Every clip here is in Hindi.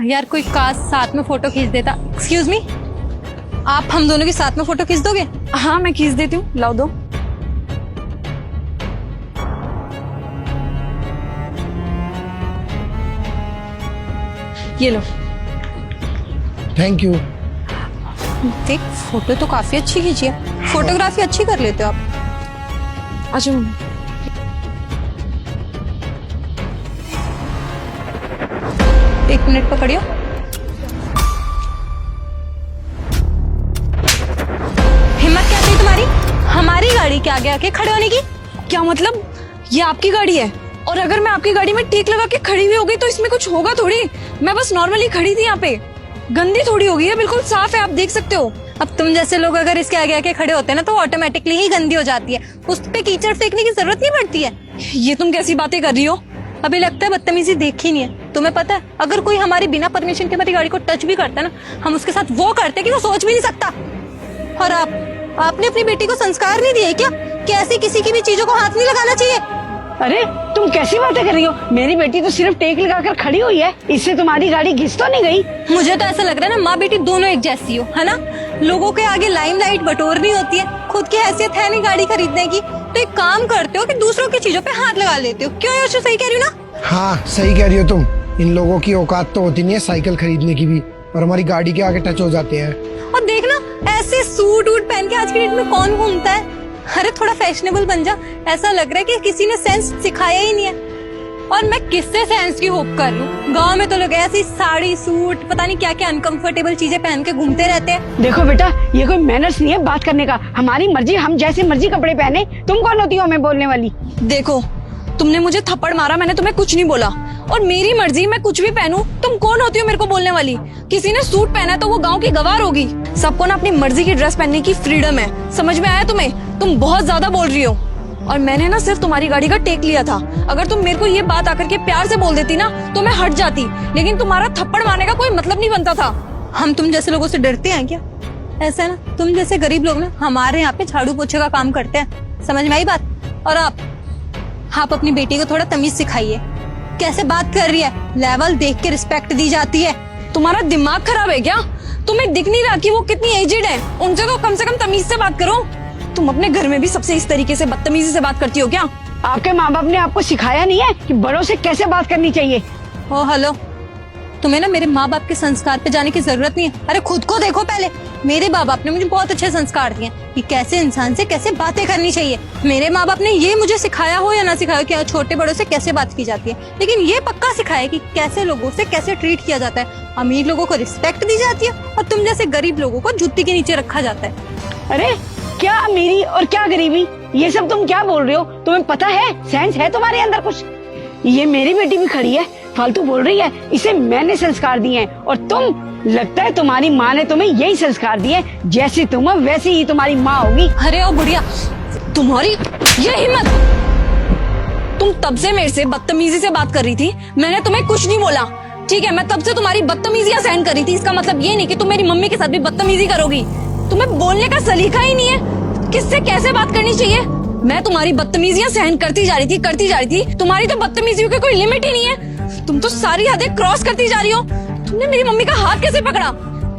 यार कोई काश साथ में फोटो खींच देता। एक्सक्यूज मी, आप हम दोनों की साथ में फोटो खींच दोगे? हाँ मैं खींच देती हूँ, लाओ दो। ये लो। Thank you. देख फोटो तो काफी अच्छी खींची है, फोटोग्राफी अच्छी कर लेते हो आप। अच्छा मम्मी। एक मिनट पकड़ियो। हिम्मत कैसी है तुम्हारी हमारी गाड़ी के आगे आके खड़े होने की? क्या मतलब? ये आपकी गाड़ी है और अगर मैं आपकी गाड़ी में टीक लगा के खड़ी हुई होगी तो इसमें कुछ होगा थोड़ी। मैं बस नॉर्मली खड़ी थी यहाँ पे, गंदी थोड़ी होगी है, बिल्कुल साफ है, आप देख सकते हो। अब तुम जैसे लोग अगर इसके आगे आके खड़े होते हैं ना तो ऑटोमेटिकली ही गंदी हो जाती है, उस पे कीचड़ फेंकने की जरूरत नहीं पड़ती है। ये तुम कैसी बातें कर रही हो? अभी लगता है बदतमीजी देखी नहीं है। तुम्हें पता है अगर कोई हमारी बिना परमिशन के हमारी गाड़ी को टच भी करता है ना, हम उसके साथ वो करते कि वो सोच भी नहीं सकता। और आपने अपनी बेटी को संस्कार नहीं दिए क्या? कैसे किसी की भी चीजों को हाथ नहीं लगाना चाहिए? अरे तुम कैसी बातें कर रही हो? मेरी बेटी तो सिर्फ टेक लगाकर खड़ी हुई है, इससे तुम्हारी गाड़ी घिस तो नहीं गई? मुझे तो ऐसा लग रहा है ना माँ बेटी दोनों एक जैसी हो, है ना? लोगों के आगे लाइमलाइट बटोरनी होती है, खुद की हैसियत है नहीं गाड़ी खरीदने की, तो एक काम करते हो कि दूसरों की चीजों पे हाथ लगा लेते हो। क्यों योशु, सही कह रही हो ना? हाँ सही कह रही हो तुम। इन लोगों की औकात तो होती नहीं है साइकिल खरीदने की भी, और हमारी गाड़ी के आगे टच हो जाते हैं। और देखना ऐसे सूट वूट पहन के आज की डेट में कौन घूमता है? अरे थोड़ा फैशनेबल बन जा। ऐसा लग रहा है कि किसी ने सेंस सिखाया ही नहीं है। और मैं किससे सेंस की होप कर लूं? गांव में तो लोग ऐसी साड़ी सूट पता नहीं क्या क्या अनकंफर्टेबल चीजें पहन के घूमते रहते हैं। देखो बेटा, ये कोई मैनर्स नहीं है बात करने का। हमारी मर्जी, हम जैसे मर्जी कपड़े पहने। तुम कौन होती हो हमें बोलने वाली? देखो, तुमने मुझे थप्पड़ मारा, मैंने तुम्हें कुछ नहीं बोला। और मेरी मर्जी, मैं कुछ भी पहनूं, तुम कौन होती हो मेरे को बोलने वाली? किसी ने सूट पहना है तो वो गांव की गवार होगी। सबको ना अपनी मर्जी की ड्रेस पहनने की फ्रीडम है, समझ में आया तुम्हें? तुम बहुत ज्यादा बोल रही हो। और मैंने ना सिर्फ तुम्हारी गाड़ी का टेक लिया था। अगर तुम मेरे को ये बात आकर के प्यार से बोल देती ना तो मैं हट जाती, लेकिन तुम्हारा थप्पड़ मारने का कोई मतलब नहीं बनता था। हम तुम जैसे लोगों से डरते हैं क्या? ऐसा है ना, तुम जैसे गरीब लोग ना हमारे यहाँ पे झाड़ू पोछे का काम करते हैं, समझ में आई बात? और आप अपनी बेटी को थोड़ा तमीज सिखाइए। कैसे बात कर रही है, लेवल देख के रिस्पेक्ट दी जाती है। तुम्हारा दिमाग खराब है क्या? तुम्हें दिख नहीं रहा कि वो कितनी एजेड है? उनसे तो कम से कम तमीज से बात करो। तुम अपने घर में भी सबसे इस तरीके से बदतमीजी से बात करती हो क्या? आपके माँ बाप ने आपको सिखाया नहीं है कि बड़ों से कैसे बात करनी चाहिए? ओ हेलो, तुम्हें ना मेरे माँ बाप के संस्कार पे जाने की जरूरत नहीं है। अरे खुद को देखो पहले। मेरे माँ बाप ने मुझे बहुत अच्छे संस्कार दिए कि कैसे इंसान से कैसे बातें करनी चाहिए। मेरे माँ बाप ने ये मुझे सिखाया हो या ना सिखाया कि छोटे बड़ों से कैसे बात की जाती है, लेकिन ये पक्का सिखाया कि कैसे लोगों से कैसे ट्रीट किया जाता है। अमीर लोगों को रिस्पेक्ट दी जाती है और तुम जैसे गरीब लोगों को जुत्ती के नीचे रखा जाता है। अरे क्या अमीरी और क्या गरीबी, ये सब तुम क्या बोल रहे हो? तुम्हें पता है, सेंस है तुम्हारे अंदर कुछ? ये मेरी बेटी भी खड़ी है, फालतू बोल रही है। इसे मैंने संस्कार दिए हैं और तुम, लगता है तुम्हारी माँ ने तुम्हें यही संस्कार दिए। जैसी तुम हो वैसी ही तुम्हारी माँ होगी। अरे ओ बुढ़िया, तुम्हारी ये हिम्मत! तुम तब से मेरे से बदतमीजी से बात कर रही थी, मैंने तुम्हें कुछ नहीं बोला, ठीक है? मैं तब से तुम्हारी बदतमीजियां सहन कर रही थी, इसका मतलब ये नहीं कि तुम मेरी मम्मी के साथ भी बदतमीजी करोगी। तुम्हें बोलने का सलीका ही नहीं है, किससे कैसे बात करनी चाहिए। मैं तुम्हारी बदतमीजियां सहन करती जा रही थी। तुम्हारी तो बदतमीजियों की कोई लिमिट ही नहीं है। तुम तो सारी हदें क्रॉस करती जा रही हो। तुमने मेरी मम्मी का हाथ कैसे पकड़ा?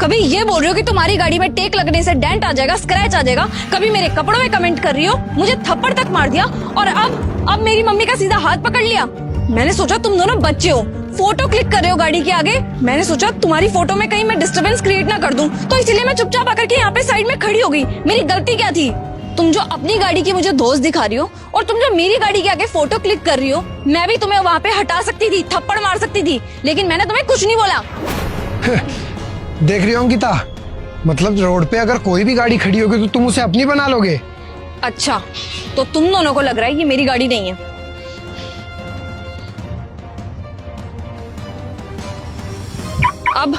कभी ये बोल रही हो कि तुम्हारी गाड़ी में टेक लगने से डेंट आ जाएगा, स्क्रैच आ जाएगा, कभी मेरे कपड़ों में कमेंट कर रही हो, मुझे थप्पड़ तक मार दिया, और अब मेरी मम्मी का सीधा हाथ पकड़ लिया। मैंने सोचा तुम दोनों बच्चे हो, फोटो क्लिक कर रहे हो गाड़ी के आगे। मैंने सोचा तुम्हारी फोटो में कहीं मैं डिस्टर्बेंस क्रिएट ना कर दूं, तो इसलिए मैं चुपचाप आकर के यहाँ पे साइड में खड़ी हो गई। मेरी गलती क्या थी? तुम जो अपनी गाड़ी की मुझे दोस्त दिखा रही हो और तुम जो मेरी गाड़ी के आगे फोटो क्लिक कर रही हो, मैं भी तुम्हें वहाँ पे हटा सकती थी, थप्पड़ मार सकती थी, लेकिन मैंने तुम्हें कुछ नहीं बोला। देख रही हो अंकिता, मतलब रोड पे अगर कोई भी गाड़ी खड़ी होगी तो तुम उसे अपनी बना लोगे? अच्छा, तो तुम दोनों को लग रहा है ये मेरी गाड़ी नहीं है। अब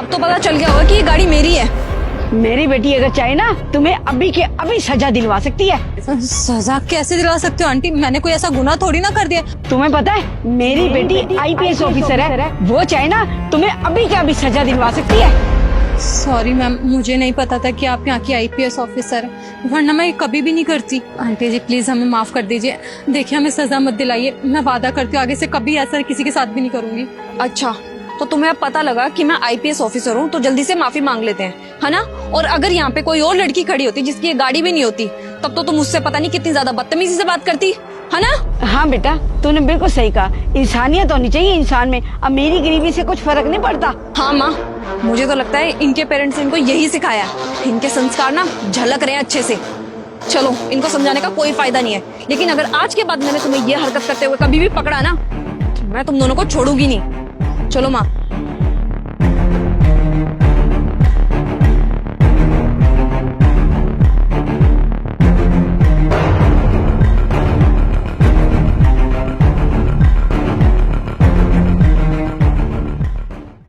तो पता चल गया होगा कि ये गाड़ी मेरी है। मेरी बेटी अगर चाहे ना, तुम्हें अभी के अभी सजा दिलवा सकती है। सजा कैसे दिलवा सकते हो आंटी? मैंने कोई ऐसा गुनाह थोड़ी ना कर दिया। तुम्हें पता है, मेरी बेटी आईपीएस ऑफिसर है, वो चाहे ना तुम्हें अभी के अभी सजा दिलवा सकती है। सॉरी मैम, मुझे नहीं पता था कि आप यहाँ की आईपीएस ऑफिसर हैं, वरना मैं कभी भी नहीं करती। आंटी जी प्लीज हमें माफ कर दीजिए। देखिए हमें सजा मत दिलाइए, मैं वादा करती हूँ आगे से कभी ऐसा किसी के साथ भी नहीं करूंगी। अच्छा, तो तुम्हें अब पता लगा कि मैं आईपीएस ऑफिसर हूँ, तो जल्दी से माफी मांग लेते हैं, है ना? और अगर यहाँ पे कोई और लड़की खड़ी होती जिसकी ये गाड़ी भी नहीं होती, तब तो तुम मुझसे पता नहीं कितनी ज्यादा बदतमीजी से बात करती, है ना? हाँ बेटा, तूने बिल्कुल सही कहा। इंसानियत होनी चाहिए इंसान में। अब मेरी गरीबी से कुछ फर्क नहीं पड़ता। हाँ माँ, मुझे तो लगता है इनके पेरेंट्स ने इनको यही सिखाया है। इनके संस्कार ना झलक रहे हैं अच्छे से। चलो, इनको समझाने का कोई फायदा नहीं है, लेकिन अगर आज के बाद मैंने तुम्हें ये हरकत करते हुए कभी भी पकड़ा ना, तो मैं तुम दोनों को छोड़ूंगी नहीं। चलो माँ,